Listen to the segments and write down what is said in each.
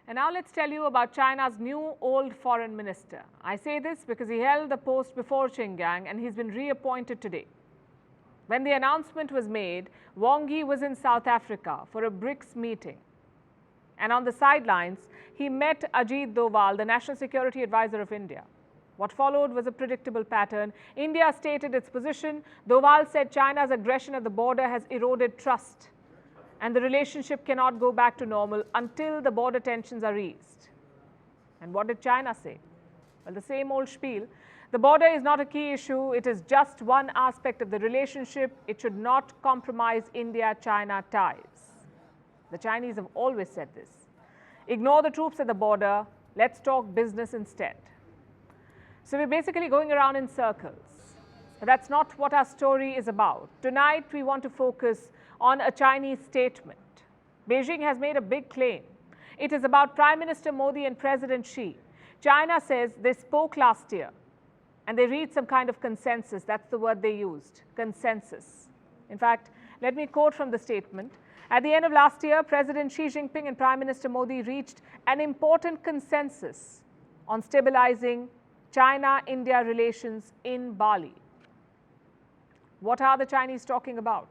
And now let's tell you about China's new old foreign minister. I say this because he held the post before Xinjiang and he's been reappointed today. When the announcement was made, Wang Yi was in South Africa for a BRICS meeting. And on the sidelines, he met Ajit Doval, the National Security Advisor of India. What followed was a predictable pattern. India stated its position. Doval said China's aggression at the border has eroded trust, and the relationship cannot go back to normal until the border tensions are eased. And what did China say? Well, the same old spiel. The border is not a key issue. It is just one aspect of the relationship. It should not compromise India-China ties. The Chinese have always said this. Ignore the troops at the border. Let's talk business instead. So we're basically going around in circles. But that's not what our story is about. Tonight, we want to focus on a Chinese statement. Beijing has made a big claim. It is about Prime Minister Modi and President Xi. China says they spoke last year and they reached some kind of consensus. That's the word they used, consensus. In fact, let me quote from the statement. At the end of last year, President Xi Jinping and Prime Minister Modi reached an important consensus on stabilizing China-India relations in Bali. What are the Chinese talking about?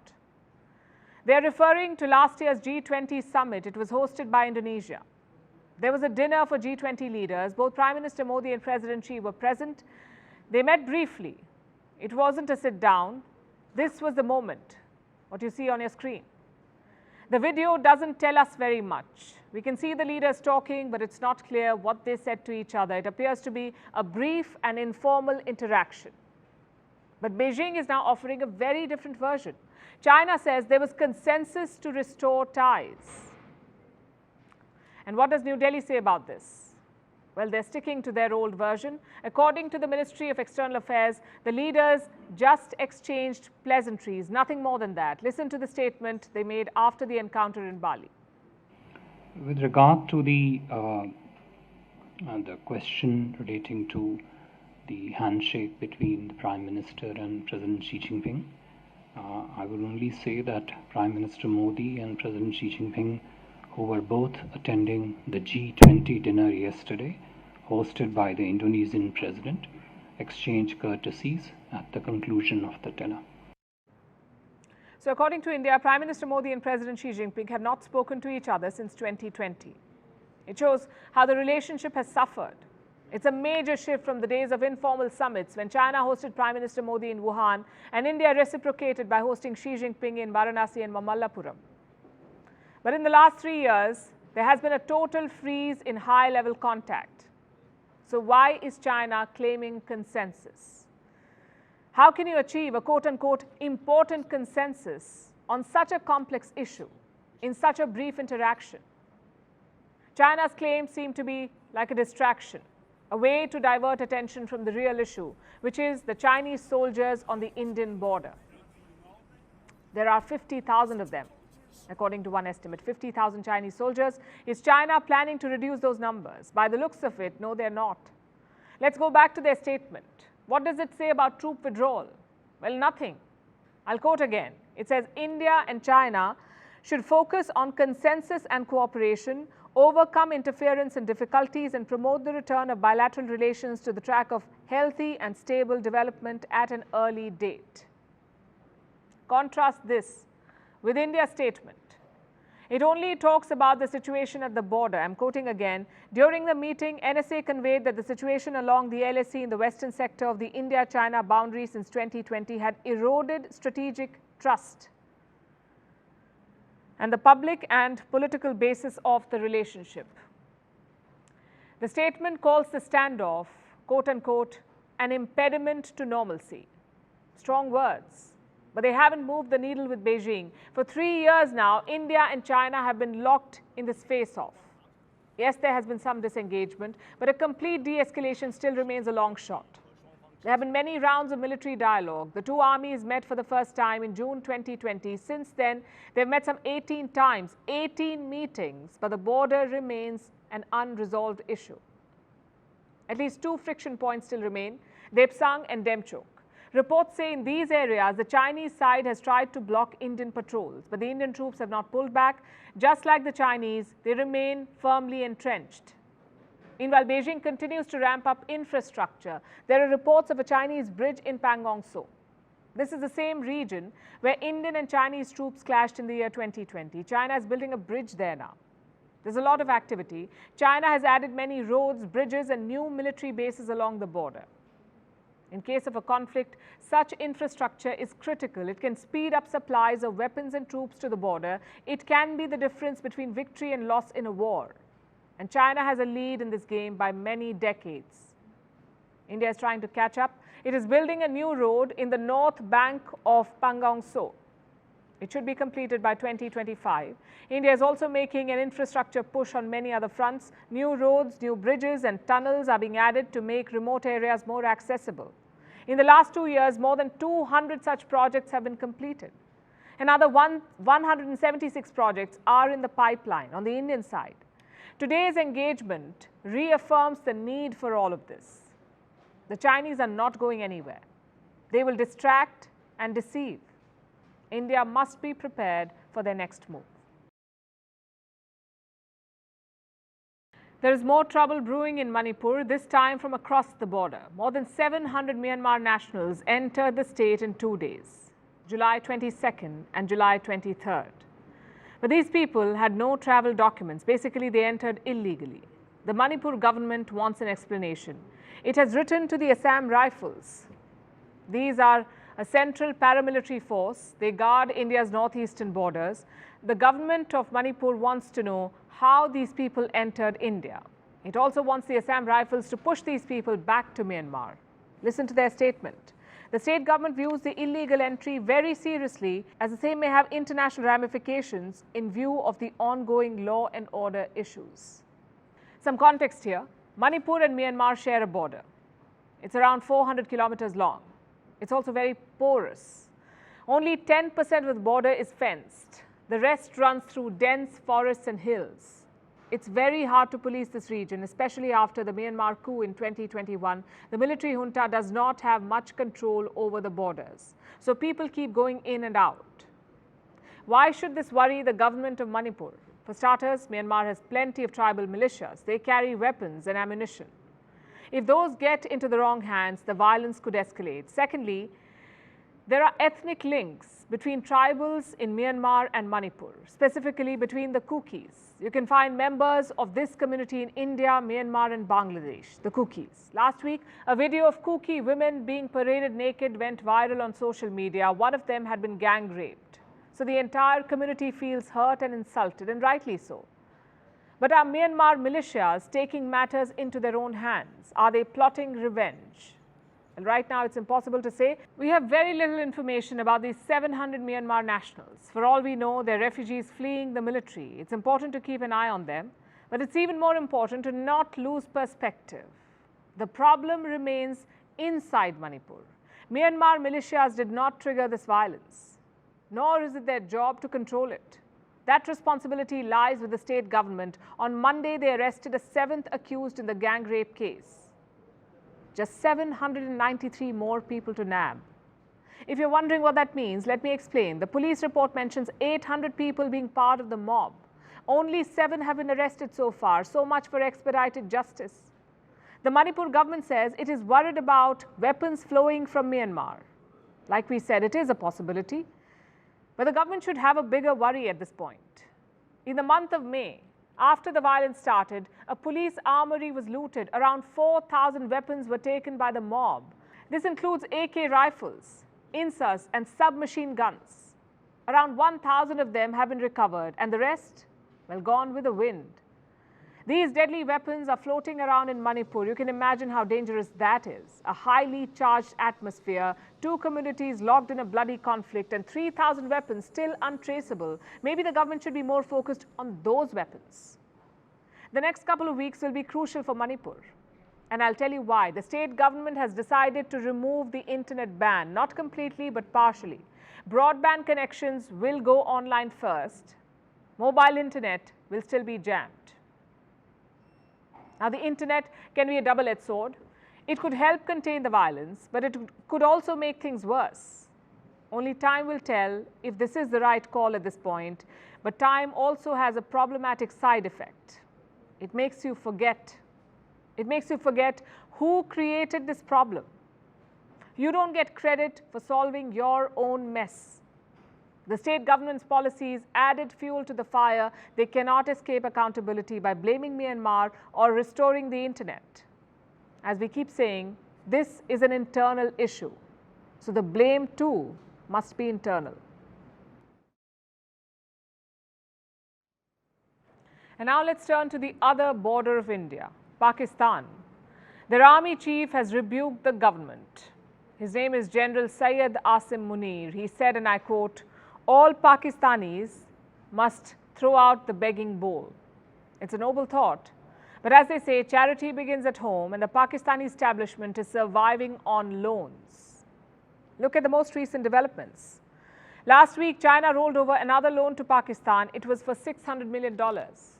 They're referring to last year's G20 Summit. It was hosted by Indonesia. There was a dinner for G20 leaders. Both Prime Minister Modi and President Xi were present. They met briefly. It wasn't a sit down. This was the moment, what you see on your screen. The video doesn't tell us very much. We can see the leaders talking, but it's not clear what they said to each other. It appears to be a brief and informal interaction. But Beijing is now offering a very different version. China says there was consensus to restore ties. And what does New Delhi say about this? Well, they're sticking to their old version. According to the Ministry of External Affairs, the leaders just exchanged pleasantries, nothing more than that. Listen to the statement they made after the encounter in Bali. With regard to the question relating to the handshake between the Prime Minister and President Xi Jinping, I will only say that Prime Minister Modi and President Xi Jinping, who were both attending the G20 dinner yesterday, hosted by the Indonesian President, exchanged courtesies at the conclusion of the dinner. So according to India, Prime Minister Modi and President Xi Jinping have not spoken to each other since 2020. It shows how the relationship has suffered. It's a major shift from the days of informal summits when China hosted Prime Minister Modi in Wuhan and India reciprocated by hosting Xi Jinping in Varanasi and Mamallapuram. But in the last 3 years, there has been a total freeze in high-level contact. So why is China claiming consensus? How can you achieve a quote-unquote important consensus on such a complex issue in such a brief interaction? China's claims seem to be like a distraction, a way to divert attention from the real issue, which is the Chinese soldiers on the Indian border. There are 50,000 of them, according to one estimate, 50,000 Chinese soldiers. Is China planning to reduce those numbers? By the looks of it, no, they're not. Let's go back to their statement. What does it say about troop withdrawal? Well, nothing. I'll quote again. It says, India and China should focus on consensus and cooperation, overcome interference and difficulties, and promote the return of bilateral relations to the track of healthy and stable development at an early date. Contrast this with India's statement. It only talks about the situation at the border. I'm quoting again. During the meeting, NSA conveyed that the situation along the LAC in the western sector of the India-China boundary since 2020 had eroded strategic trust and the public and political basis of the relationship. The statement calls the standoff, quote unquote, an impediment to normalcy. Strong words. But they haven't moved the needle with Beijing. For 3 years now, India and China have been locked in this face-off. Yes, there has been some disengagement, but a complete de-escalation still remains a long shot. There have been many rounds of military dialogue. The two armies met for the first time in June 2020. Since then, they've met some 18 times, 18 meetings, but the border remains an unresolved issue. At least 2 friction points still remain, Depsang and Demchok. Reports say in these areas, the Chinese side has tried to block Indian patrols, but the Indian troops have not pulled back. Just like the Chinese, they remain firmly entrenched. Meanwhile, Beijing continues to ramp up infrastructure. There are reports of a Chinese bridge in Pangong Tso. This is the same region where Indian and Chinese troops clashed in the year 2020. China is building a bridge there now. There's a lot of activity. China has added many roads, bridges, and new military bases along the border. In case of a conflict, such infrastructure is critical. It can speed up supplies of weapons and troops to the border. It can be the difference between victory and loss in a war. And China has a lead in this game by many decades. India is trying to catch up. It is building a new road in the north bank of Pangong Tso. It should be completed by 2025. India is also making an infrastructure push on many other fronts. New roads, new bridges and tunnels are being added to make remote areas more accessible. In the last 2 years, more than 200 such projects have been completed. Another 176 projects are in the pipeline on the Indian side. Today's engagement reaffirms the need for all of this. The Chinese are not going anywhere. They will distract and deceive. India must be prepared for their next move. There is more trouble brewing in Manipur, this time from across the border. More than 700 Myanmar nationals entered the state in 2 days, July 22nd and July 23rd. But these people had no travel documents. Basically, they entered illegally. The Manipur government wants an explanation. It has written to the Assam Rifles. These are a central paramilitary force. They guard India's northeastern borders. The government of Manipur wants to know how these people entered India. It also wants the Assam Rifles to push these people back to Myanmar. Listen to their statement. The state government views the illegal entry very seriously, as the same may have international ramifications in view of the ongoing law and order issues. Some context here. Manipur and Myanmar share a border. It's around 400 kilometers long. It's also very porous. Only 10% of the border is fenced. The rest runs through dense forests and hills. It's very hard to police this region, especially after the Myanmar coup in 2021. The military junta does not have much control over the borders. So people keep going in and out. Why should this worry the government of Manipur? For starters, Myanmar has plenty of tribal militias. They carry weapons and ammunition. If those get into the wrong hands, the violence could escalate. Secondly, there are ethnic links between tribals in Myanmar and Manipur, specifically between the Kukis. You can find members of this community in India, Myanmar and Bangladesh, the Kukis. Last week, a video of Kuki women being paraded naked went viral on social media. One of them had been gang raped. So the entire community feels hurt and insulted, and rightly so. But are Myanmar militias taking matters into their own hands? Are they plotting revenge? Well, right now it's impossible to say. We have very little information about these 700 Myanmar nationals. For all we know, they're refugees fleeing the military. It's important to keep an eye on them, but it's even more important to not lose perspective. The problem remains inside Manipur. Myanmar militias did not trigger this violence, nor is it their job to control it. That responsibility lies with the state government. On Monday, they arrested a 7th accused in the gang rape case. Just 793 more people to nab. If you're wondering what that means, let me explain. The police report mentions 800 people being part of the mob. Only 7 have been arrested so far. So much for expedited justice. The Manipur government says it is worried about weapons flowing from Myanmar. Like we said, it is a possibility. But the government should have a bigger worry at this point. In the month of May, after the violence started, a police armory was looted. Around 4,000 weapons were taken by the mob. This includes AK rifles, insas and submachine guns. Around 1,000 of them have been recovered, and the rest, well, gone with the wind. These deadly weapons are floating around in Manipur. You can imagine how dangerous that is. A highly charged atmosphere, 2 communities locked in a bloody conflict, and 3,000 weapons still untraceable. Maybe the government should be more focused on those weapons. The next couple of weeks will be crucial for Manipur. And I'll tell you why. The state government has decided to remove the internet ban, not completely but partially. Broadband connections will go online first. Mobile internet will still be jammed. Now, the internet can be a double-edged sword. It could help contain the violence, but it could also make things worse. Only time will tell if this is the right call at this point, but time also has a problematic side effect. It makes you forget. It makes you forget who created this problem. You don't get credit for solving your own mess. The state government's policies added fuel to the fire. They cannot escape accountability by blaming Myanmar or restoring the internet. As we keep saying, this is an internal issue. So the blame too must be internal. And now let's turn to the other border of India, Pakistan. Their army chief has rebuked the government. His name is General Syed Asim Munir. He said, and I quote, "All Pakistanis must throw out the begging bowl." It's a noble thought. But as they say, charity begins at home, and the Pakistani establishment is surviving on loans. Look at the most recent developments. Last week, China rolled over another loan to Pakistan. It was for $600 million.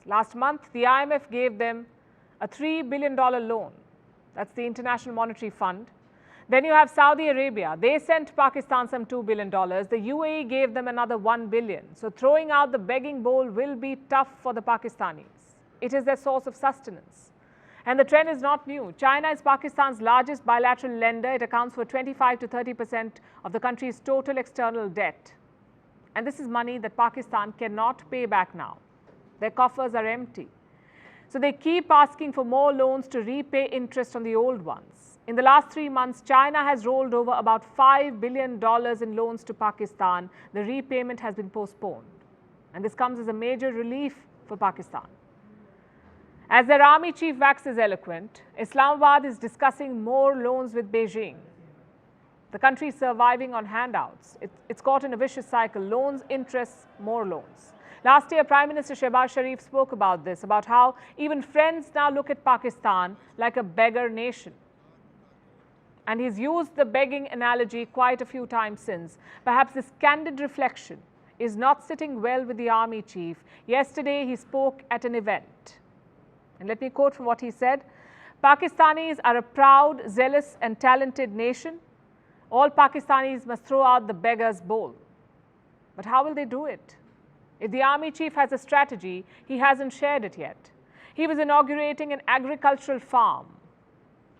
Last month, the IMF gave them a $3 billion loan. That's the International Monetary Fund. Then you have Saudi Arabia. They sent Pakistan some $2 billion. The UAE gave them another $1 billion. So throwing out the begging bowl will be tough for the Pakistanis. It is their source of sustenance. And the trend is not new. China is Pakistan's largest bilateral lender. It accounts for 25 to 30% of the country's total external debt. And this is money that Pakistan cannot pay back now. Their coffers are empty. So they keep asking for more loans to repay interest on the old ones. In the last 3 months, China has rolled over about $5 billion in loans to Pakistan. The repayment has been postponed. And this comes as a major relief for Pakistan. As their army chief waxes eloquent, Islamabad is discussing more loans with Beijing. The country is surviving on handouts. It's caught in a vicious cycle. Loans, interests, more loans. Last year, Prime Minister Shehbaz Sharif spoke about this, about how even friends now look at Pakistan like a beggar nation. And he's used the begging analogy quite a few times since. Perhaps this candid reflection is not sitting well with the army chief. Yesterday, he spoke at an event. And let me quote from what he said. "Pakistanis are a proud, zealous and talented nation. All Pakistanis must throw out the beggar's bowl." But how will they do it? If the army chief has a strategy, he hasn't shared it yet. He was inaugurating an agricultural farm.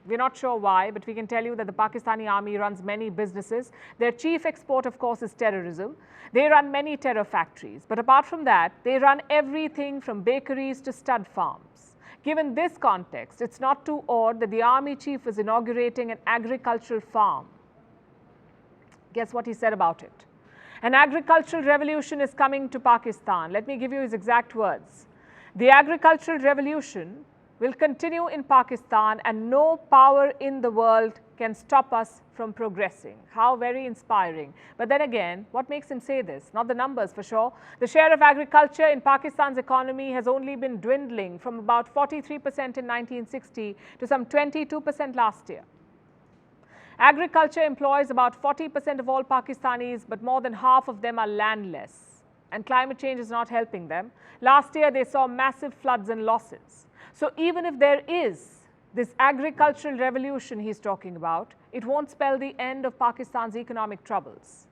We're not sure why, but we can tell you that the Pakistani army runs many businesses. Their chief export, of course, is terrorism. They run many terror factories. But apart from that, they run everything from bakeries to stud farms. Given this context, it's not too odd that the army chief was inaugurating an agricultural farm. Guess what he said about it? "An agricultural revolution is coming to Pakistan." Let me give you his exact words. "The agricultural revolution will continue in Pakistan and no power in the world can stop us from progressing." How very inspiring. But then again, what makes him say this? Not the numbers for sure. The share of agriculture in Pakistan's economy has only been dwindling from about 43% in 1960 to some 22% last year. Agriculture employs about 40% of all Pakistanis, but more than half of them are landless. And climate change is not helping them. Last year, they saw massive floods and losses. So even if there is this agricultural revolution he's talking about, it won't spell the end of Pakistan's economic troubles.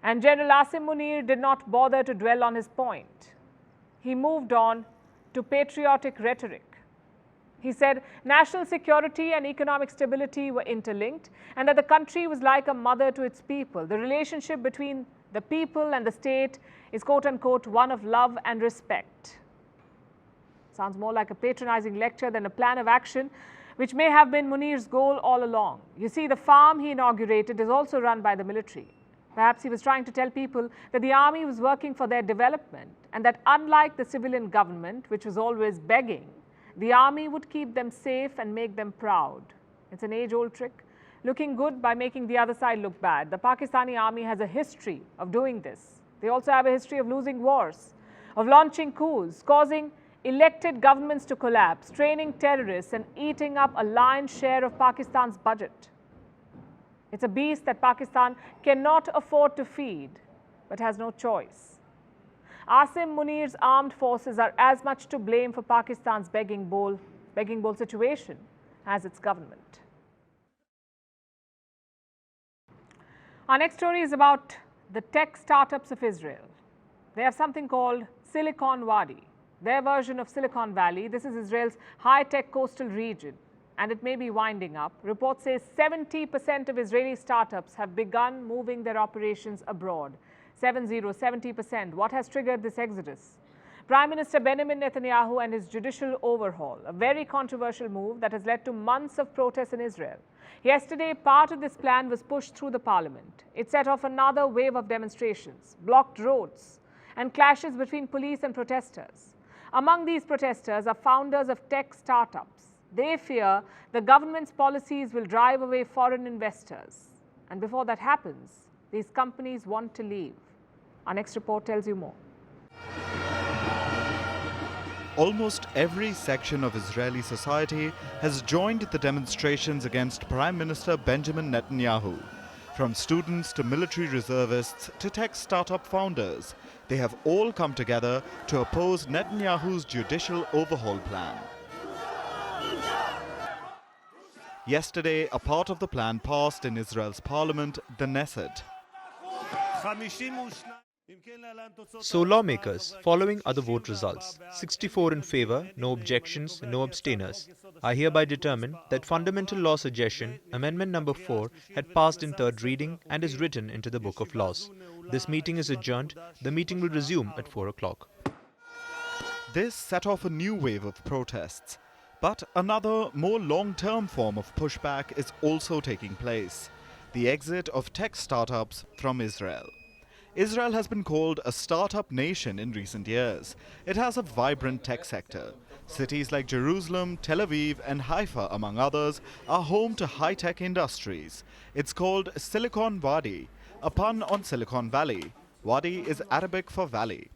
And General Asim Munir did not bother to dwell on his point. He moved on to patriotic rhetoric. He said national security and economic stability were interlinked and that the country was like a mother to its people. The relationship between the people and the state is quote-unquote one of love and respect. Sounds more like a patronizing lecture than a plan of action, which may have been Munir's goal all along. You see, the farm he inaugurated is also run by the military. Perhaps he was trying to tell people that the army was working for their development and that unlike the civilian government, which was always begging, the army would keep them safe and make them proud. It's an age-old trick, looking good by making the other side look bad. The Pakistani army has a history of doing this. They also have a history of losing wars, of launching coups, causing elected governments to collapse, training terrorists and eating up a lion's share of Pakistan's budget. It's a beast that Pakistan cannot afford to feed, but has no choice. Asim Munir's armed forces are as much to blame for Pakistan's begging bowl situation as its government. Our next story is about the tech startups of Israel. They have something called Silicon Wadi, their version of Silicon Valley. This is Israel's high-tech coastal region, and it may be winding up. Reports say 70% of Israeli startups have begun moving their operations abroad. 70%. What has triggered this exodus? Prime Minister Benjamin Netanyahu and his judicial overhaul, a very controversial move that has led to months of protests in Israel. Yesterday, part of this plan was pushed through the parliament. It set off another wave of demonstrations, blocked roads, and clashes between police and protesters. Among these protesters are founders of tech startups. They fear the government's policies will drive away foreign investors. And before that happens, these companies want to leave. Our next report tells you more. Almost every section of Israeli society has joined the demonstrations against Prime Minister Benjamin Netanyahu. From students to military reservists to tech startup founders, they have all come together to oppose Netanyahu's judicial overhaul plan. Yesterday, a part of the plan passed in Israel's parliament, the Knesset. So lawmakers, following are the vote results. 64 in favour, no objections, no abstainers. I hereby determine that Fundamental Law Suggestion, Amendment number 4, had passed in third reading and is written into the Book of Laws. This meeting is adjourned. The meeting will resume at 4 o'clock. This set off a new wave of protests. But another, more long-term form of pushback is also taking place: the exit of tech startups from Israel. Israel has been called a startup nation in recent years. It has a vibrant tech sector. Cities like Jerusalem, Tel Aviv, and Haifa, among others, are home to high-tech industries. It's called Silicon Wadi, a pun on Silicon Valley. Wadi is Arabic for valley.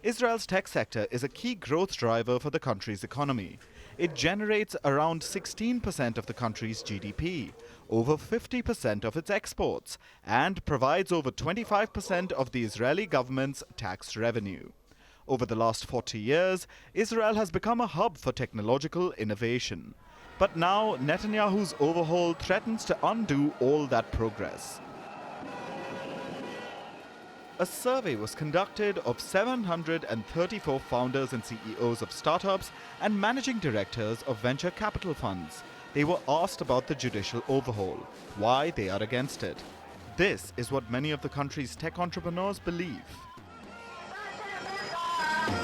Israel's tech sector is a key growth driver for the country's economy. It generates around 16% of the country's GDP, over 50% of its exports, and provides over 25% of the Israeli government's tax revenue. Over the last 40 years, Israel has become a hub for technological innovation. But now, Netanyahu's overhaul threatens to undo all that progress. A survey was conducted of 734 founders and CEOs of startups and managing directors of venture capital funds. They were asked about the judicial overhaul, why they are against it. This is what many of the country's tech entrepreneurs believe. We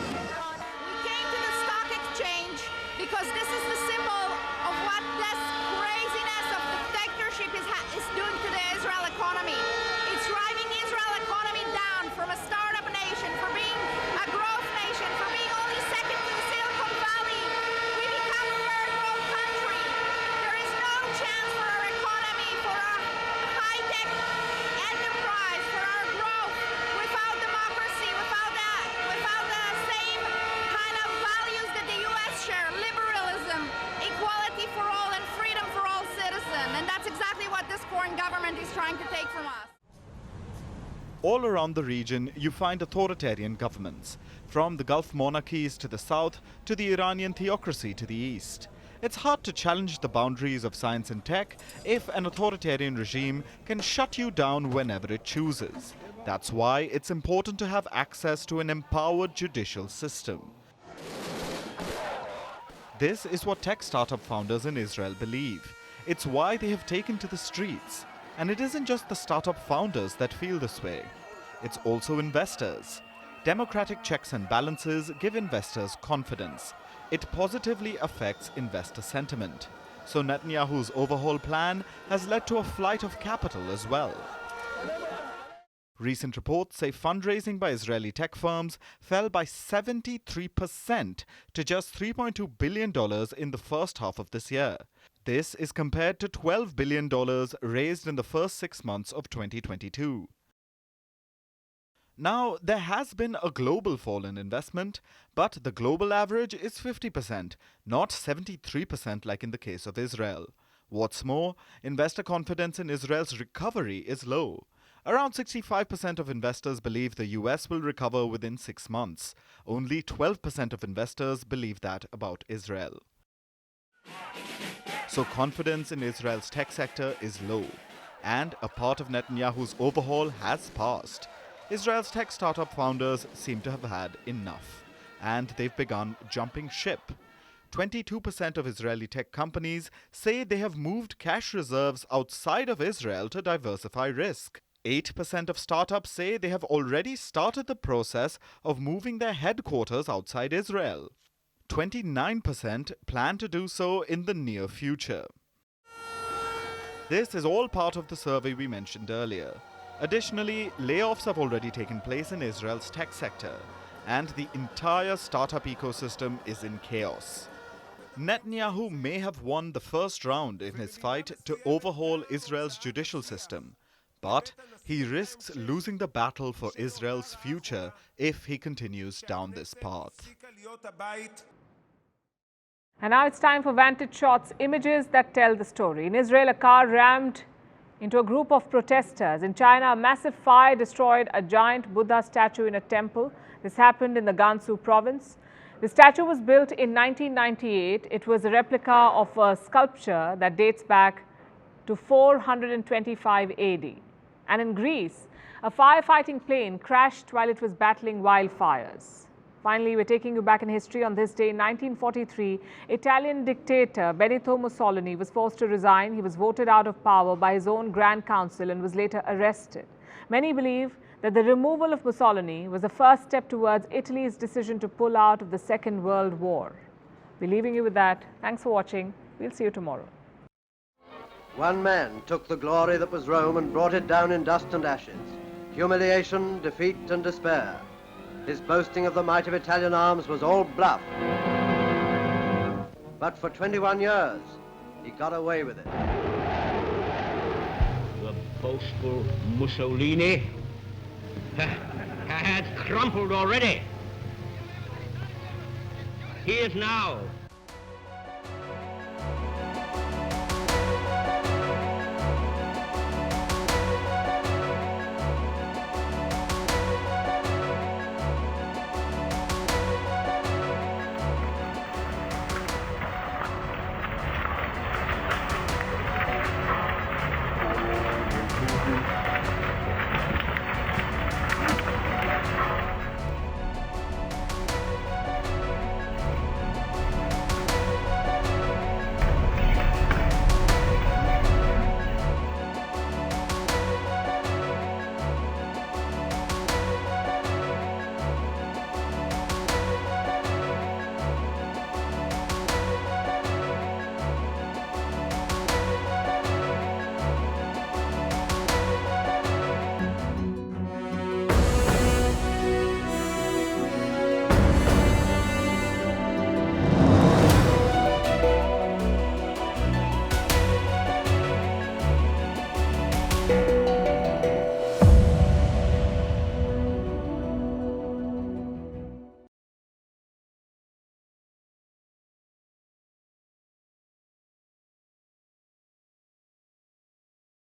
came to the stock exchange because this is the symbol of what this craziness of dictatorship is doing to the Israel economy. It's driving Israel economy down from a startup nation, from being a growth nation, from being only second to the Silicon Valley. We become a third world country. There is no chance for our economy, for our high-tech enterprise, for our growth without democracy, without the same kind of values that the U.S. share: liberalism, equality for all, and freedom for all citizens. And that's exactly what this foreign government is trying to take from us. All around the region, you find authoritarian governments, from the Gulf monarchies to the south to the Iranian theocracy to the east. It's hard to challenge the boundaries of science and tech if an authoritarian regime can shut you down whenever it chooses. That's why it's important to have access to an empowered judicial system. This is what tech startup founders in Israel believe. It's why they have taken to the streets. And it isn't just the startup founders that feel this way. It's also investors. Democratic checks and balances give investors confidence. It positively affects investor sentiment. So Netanyahu's overhaul plan has led to a flight of capital as well. Recent reports say fundraising by Israeli tech firms fell by 73% to just $3.2 billion in the first half of this year. This is compared to $12 billion raised in the first 6 months of 2022. Now, there has been a global fall in investment, but the global average is 50%, not 73% like in the case of Israel. What's more, investor confidence in Israel's recovery is low. Around 65% of investors believe the US will recover within 6 months. Only 12% of investors believe that about Israel. So confidence in Israel's tech sector is low. and a part of Netanyahu's overhaul has passed. Israel's tech startup founders seem to have had enough, and they've begun jumping ship. 22% of Israeli tech companies say they have moved cash reserves outside of Israel to diversify risk. 8% of startups say they have already started the process of moving their headquarters outside Israel. 29% plan to do so in the near future. This is all part of the survey we mentioned earlier. Additionally, layoffs have already taken place in Israel's tech sector, and the entire startup ecosystem is in chaos. Netanyahu may have won the first round in his fight to overhaul Israel's judicial system, but he risks losing the battle for Israel's future if he continues down this path. And now it's time for Vantage Shots, images that tell the story. In Israel, a car rammed into a group of protesters. In China, a massive fire destroyed a giant Buddha statue in a temple. This happened in the Gansu province. The statue was built in 1998. It was a replica of a sculpture that dates back to 425 AD. And in Greece, a firefighting plane crashed while it was battling wildfires. Finally, we're taking you back in history. On this day, in 1943, Italian dictator Benito Mussolini was forced to resign. He was voted out of power by his own Grand Council and was later arrested. Many believe that the removal of Mussolini was the first step towards Italy's decision to pull out of the Second World War. We're leaving you with that. Thanks for watching. We'll see you tomorrow. One man took the glory that was Rome and brought it down in dust and ashes. Humiliation, defeat and despair. His boasting of the might of Italian arms was all bluff. But for 21 years, he got away with it. The boastful Mussolini had crumpled already. He is now